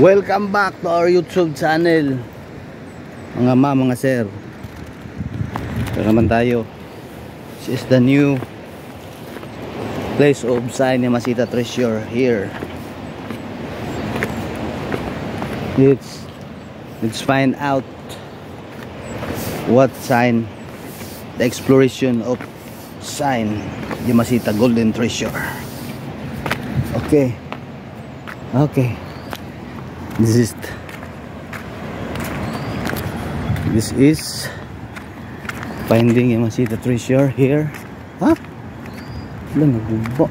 Welcome back to our YouTube channel, mga ma, mga sir. Ito naman tayo. This is the new place of Sign Yamasita Treasure here. Let's find out what sign, the exploration of Sign Yamasita Golden Treasure. Okay. This is finding Yamasita Treasure here. Ha? Wala, nagubo.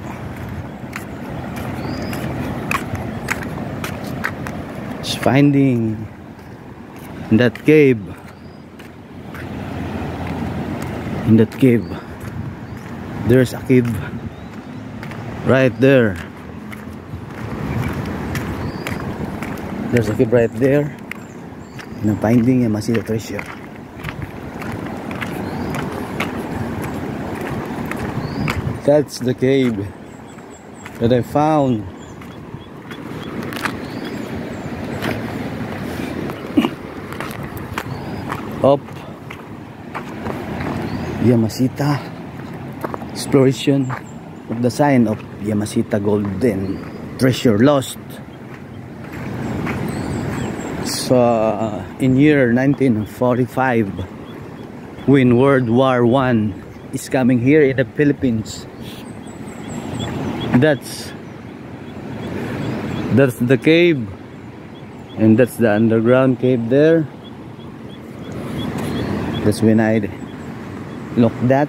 It's finding in that cave. There's a cave right there. There's a cave right there. And I'm finding Yamasita Treasure. That's the cave that I found. Up Yamasita exploration of the sign of Yamasita Golden Treasure lost. So in year 1945, when World War I is coming here in the Philippines, that's the cave, and that's the underground cave there. That's when I looked at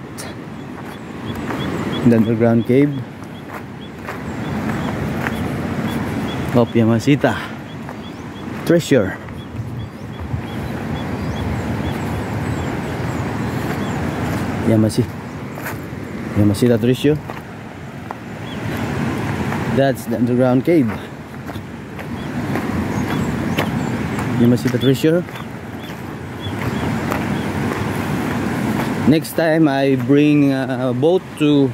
the underground cave of Yamasita Treasure. Yamasita Treasure. That's the underground cave. Yamasita Treasure. Next time I bring a boat to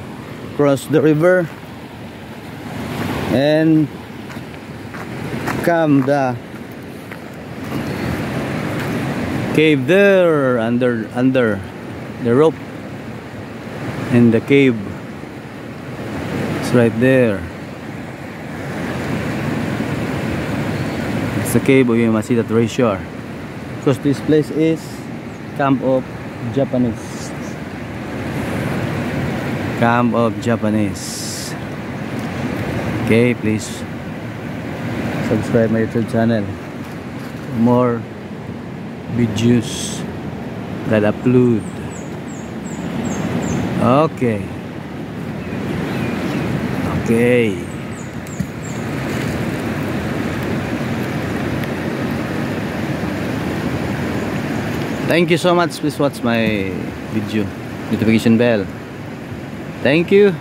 cross the river and come the cave there under the rope. And the cave is right there. It's the cave of Yamasita Treasure, because this place is Camp of Japanese. Okay, please subscribe my YouTube channel for more videos that I upload. Okay. Thank you so much. Please watch my video, notification bell. Thank you.